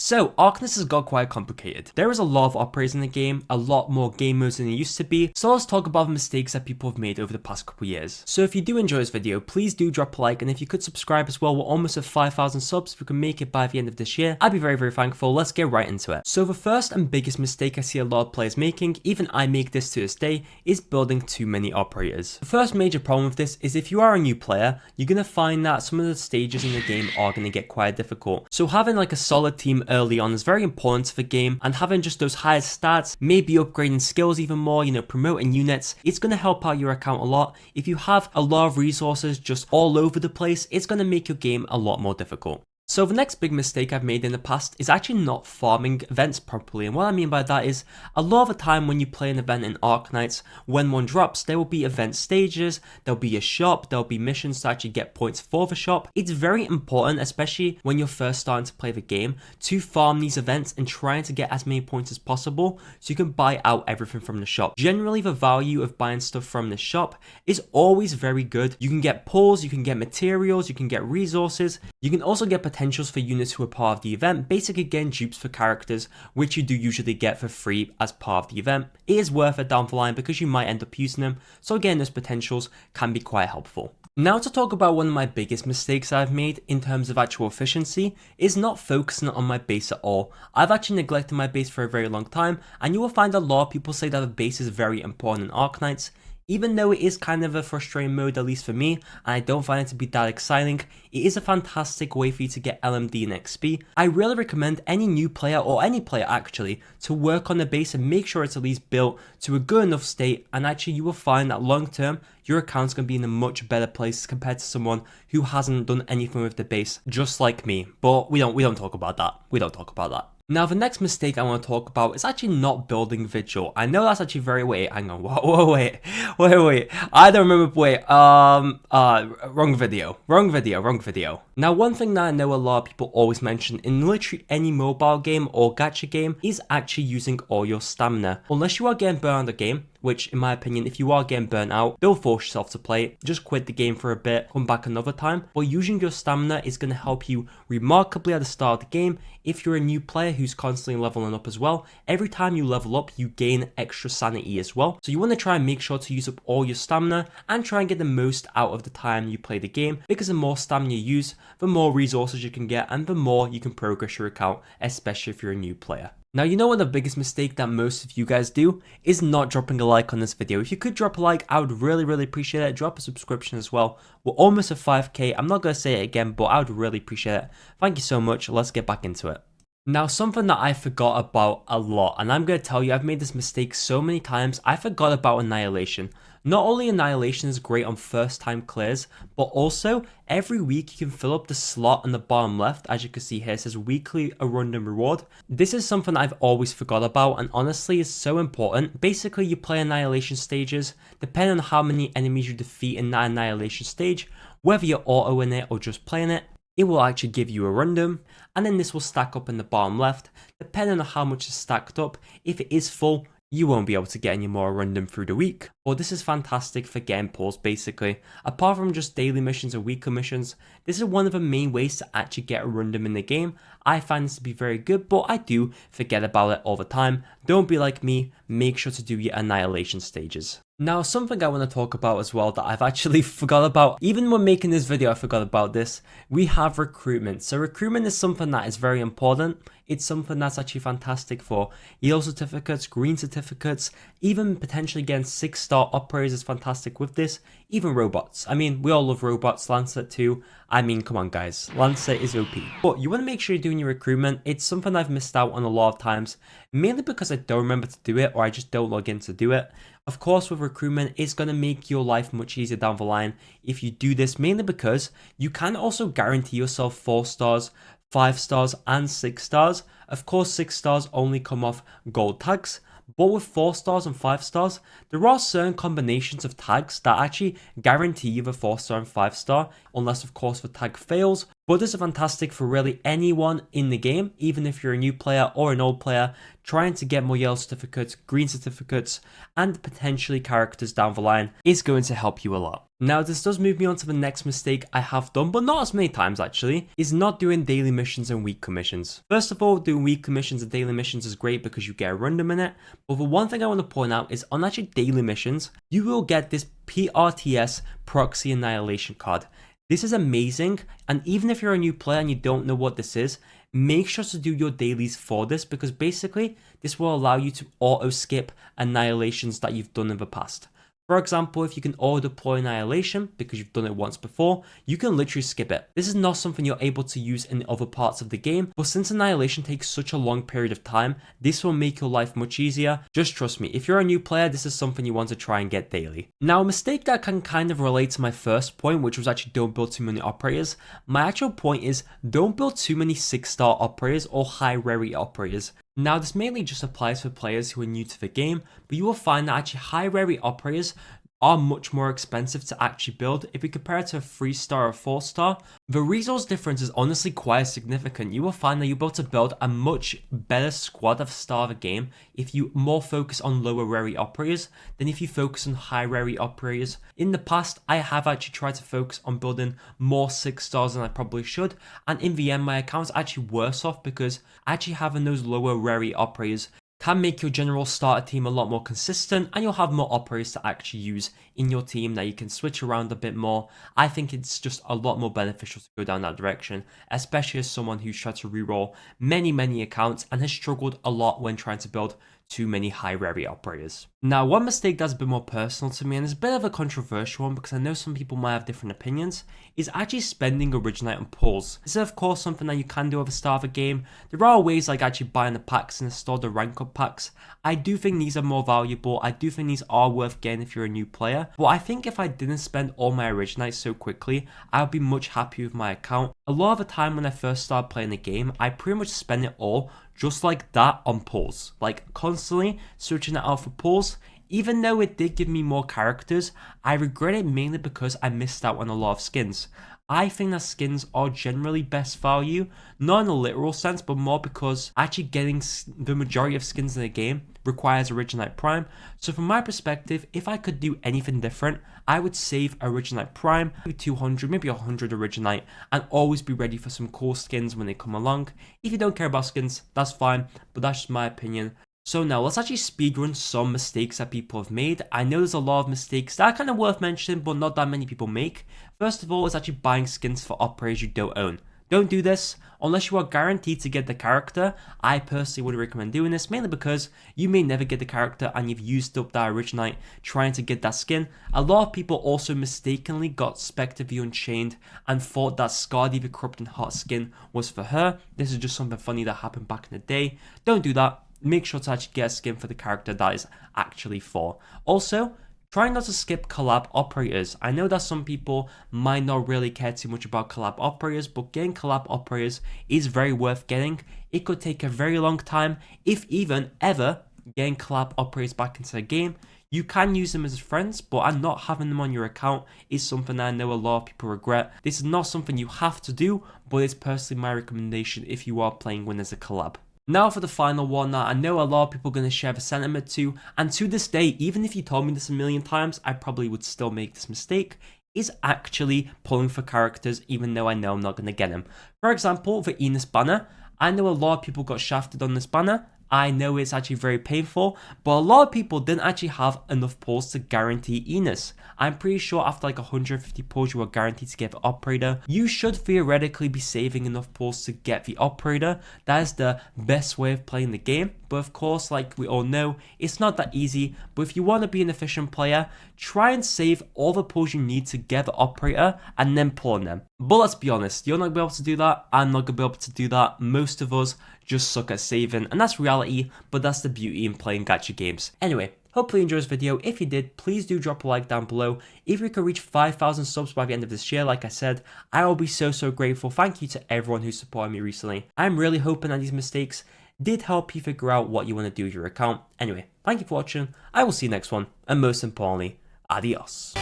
So, Arknights has got quite complicated. There is a lot of operators in the game, a lot more game modes than there used to be, so let's talk about the mistakes that people have made over the past couple years. So if you do enjoy this video, please do drop a like, and if you could subscribe as well, we're almost at 5,000 subs. If we can make it by the end of this year, I'd be very thankful. Let's get right into it. So the first and biggest mistake I see a lot of players making, even I make this to this day, is building too many operators. The first major problem with this is if you are a new player, you're going to find that some of the stages in the game are going to get quite difficult. So having like a solid team early on is very important to the game, and having just those higher stats, maybe upgrading skills even more, promoting units, it's going to help out your account a lot. If you have a lot of resources just all over the place, it's going to make your game a lot more difficult. So the next big mistake I've made in the past is actually not farming events properly, and what I mean by that is a lot of the time when you play an event in Arknights, when one drops, there will be event stages, there'll be a shop, there'll be missions to actually get points for the shop. It's very important, especially when you're first starting to play the game, to farm these events and trying to get as many points as possible so you can buy out everything from the shop. Generally, the value of buying stuff from the shop is always very good. You can get pulls, you can get materials, you can get resources, you can also get potentials for units who are part of the event, basically getting dupes for characters, which you do usually get for free as part of the event. It is worth it down the line because you might end up using them, so again, those potentials can be quite helpful. Now to talk about one of my biggest mistakes I've made in terms of actual efficiency is not focusing on my base at all. I've actually neglected my base for a very long time, and you will find a lot of people say that the base is very important in Arknights. Even though it is kind of a frustrating mode, at least for me, and I don't find it to be that exciting, it is a fantastic way for you to get LMD and XP. I really recommend any new player, or any player actually, to work on the base and make sure it's at least built to a good enough state, and actually you will find that long term, your account's going to be in a much better place compared to someone who hasn't done anything with the base, just like me. But we don't talk about that. We don't talk about that. Now, the next mistake I want to talk about is actually not building Vigil. I know that's actually very, wait, hang on, wait, I don't remember, wrong video. Now, one thing that I know a lot of people always mention in literally any mobile game or gacha game is actually using all your stamina. Unless you are getting burned on the game, which in my opinion, if you are getting burnt out, don't force yourself to play it. Just quit the game for a bit, come back another time. But using your stamina is going to help you remarkably at the start of the game. If you're a new player who's constantly leveling up as well, every time you level up, you gain extra sanity as well. So you want to try and make sure to use up all your stamina and try and get the most out of the time you play the game, because the more stamina you use, the more resources you can get and the more you can progress your account, especially if you're a new player. Now, you know what the biggest mistake that most of you guys do is not dropping a like on this video. If you could drop a like, I would really appreciate it. Drop a subscription as well. We're almost at 5k. I'm not going to say it again, but I would really appreciate it. Thank you so much. Let's get back into it. Now, something that I forgot about a lot, and I'm going to tell you, I've made this mistake so many times. I forgot about Annihilation. Not only Annihilation is great on first time clears, but also every week you can fill up the slot on the bottom left. As you can see here, it says weekly a random reward. This is something I've always forgot about, and honestly is so important. Basically, you play Annihilation stages, depending on how many enemies you defeat in that Annihilation stage, whether you're autoing it or just playing it, it will actually give you a random, and then this will stack up in the bottom left. Depending on how much is stacked up, if it is full, you won't be able to get any more random through the week. But this is fantastic for getting pulls basically. Apart from just daily missions or weekly missions, this is one of the main ways to actually get a random in the game. I find this to be very good, but I do forget about it all the time. Don't be like me, make sure to do your Annihilation stages. Now, something I want to talk about as well that I've actually forgot about, even when making this video I forgot about this, we have Recruitment. So Recruitment is something that is very important. It's something that's actually fantastic for yellow certificates, green certificates, even potentially getting 6-star operators is fantastic with this, even robots. I mean, we all love robots, Lancet too. I mean, come on guys, Lancet is OP. But you want to make sure you're doing your recruitment. It's something I've missed out on a lot of times, mainly because I don't remember to do it or I just don't log in to do it. Of course, with recruitment, it's going to make your life much easier down the line if you do this, mainly because you can also guarantee yourself 4 stars, 5 stars and 6 stars. Of course, 6 stars only come off gold tags, but with 4 stars and 5 stars, there are certain combinations of tags that actually guarantee you the 4 star and 5 star, unless of course the tag fails, But this is fantastic for really anyone in the game, even if you're a new player or an old player trying to get more yellow certificates, green certificates, and potentially characters down the line is going to help you a lot. Now this does move me on to the next mistake I have done, but not as many times actually, is not doing daily missions and weekly missions. First of all, doing weekly missions and daily missions is great because you get a random in it, but the one thing I want to point out is on actually daily missions, you will get this PRTS Proxy Annihilation card. This is amazing, and even if you're a new player and you don't know what this is, make sure to do your dailies for this, because basically this will allow you to auto skip annihilations that you've done in the past. For example, if you can auto deploy Annihilation because you've done it once before, you can literally skip it. This is not something you're able to use in other parts of the game, but since Annihilation takes such a long period of time, this will make your life much easier. Just trust me, if you're a new player, this is something you want to try and get daily. Now, a mistake that can kind of relate to my first point, which was actually don't build too many operators. My actual point is don't build too many 6-star operators or high rarity operators. Now this mainly just applies for players who are new to the game, but you will find that actually high rarity operators are much more expensive to actually build. If you compare it to a 3-star or 4-star, the resource difference is honestly quite significant. You will find that you'll be able to build a much better squad of star of a game if you more focus on lower rarity operators than if you focus on high rarity operators. In the past, I have actually tried to focus on building more 6-stars than I probably should, and in the end my account's actually worse off because actually having those lower rarity operators can make your general starter team a lot more consistent, and you'll have more operators to actually use in your team that you can switch around a bit more. I think it's just a lot more beneficial to go down that direction, especially as someone who's tried to reroll many accounts and has struggled a lot when trying to build too many high rarity operators. Now, one mistake that's a bit more personal to me, and it's a bit of a controversial one because I know some people might have different opinions, is actually spending Originite on pulls. This is of course something that you can do at the start of a game. There are ways like actually buying the packs in the store, the rank up packs. I do think these are more valuable. I do think these are worth getting if you're a new player. But I think if I didn't spend all my Originites so quickly, I would be much happier with my account. A lot of the time when I first started playing the game, I pretty much spent it all just like that on pulls, like constantly switching it out for pulls. Even though it did give me more characters, I regret it mainly because I missed out on a lot of skins. I think that skins are generally best value, not in a literal sense, but more because actually getting the majority of skins in the game requires Originite Prime. So from my perspective, if I could do anything different, I would save Originite Prime, maybe 200, maybe 100 Originite, and always be ready for some cool skins when they come along. If you don't care about skins, that's fine, but that's just my opinion. So now let's actually speedrun some mistakes that people have made. I know there's a lot of mistakes that are kind of worth mentioning, but not that many people make. First of all, is actually buying skins for operators you don't own. Don't do this unless you are guaranteed to get the character. I personally would recommend doing this, mainly because you may never get the character and you've used up that Originite trying to get that skin. A lot of people also mistakenly got Spectre the Unchained and thought that Skadi the Corrupting Heart skin was for her. This is just something funny that happened back in the day. Don't do that. Make sure to actually get a skin for the character that is actually for. Also, try not to skip collab operators. I know that some people might not really care too much about collab operators, but getting collab operators is very worth getting. It could take a very long time, if even ever, getting collab operators back into the game. You can use them as friends, but not having them on your account is something that I know a lot of people regret. This is not something you have to do, but it's personally my recommendation if you are playing when there's a collab. Now for the final one that I know a lot of people are going to share the sentiment to, and to this day, even if you told me this a million times, I probably would still make this mistake, is actually pulling for characters even though I know I'm not going to get them. For example, the Ines banner, I know a lot of people got shafted on this banner. I know it's actually very painful, but a lot of people didn't actually have enough pulls to guarantee Ines. I'm pretty sure after like 150 pulls you are guaranteed to get the operator. You should theoretically be saving enough pulls to get the operator. That is the best way of playing the game, but of course, like we all know, it's not that easy. But if you want to be an efficient player, try and save all the pulls you need to get the operator and then pull on them. But let's be honest, you're not going to be able to do that. I'm not going to be able to do that. Most of us just suck at saving, and that's reality, but that's the beauty in playing gacha games. Anyway, hopefully you enjoyed this video. If you did, please do drop a like down below. If we could reach 5,000 subs by the end of this year, like I said, I will be so grateful. Thank you to everyone who supported me recently. I'm really hoping that these mistakes did help you figure out what you want to do with your account. Anyway, thank you for watching. I will see you next one, and most importantly, adios.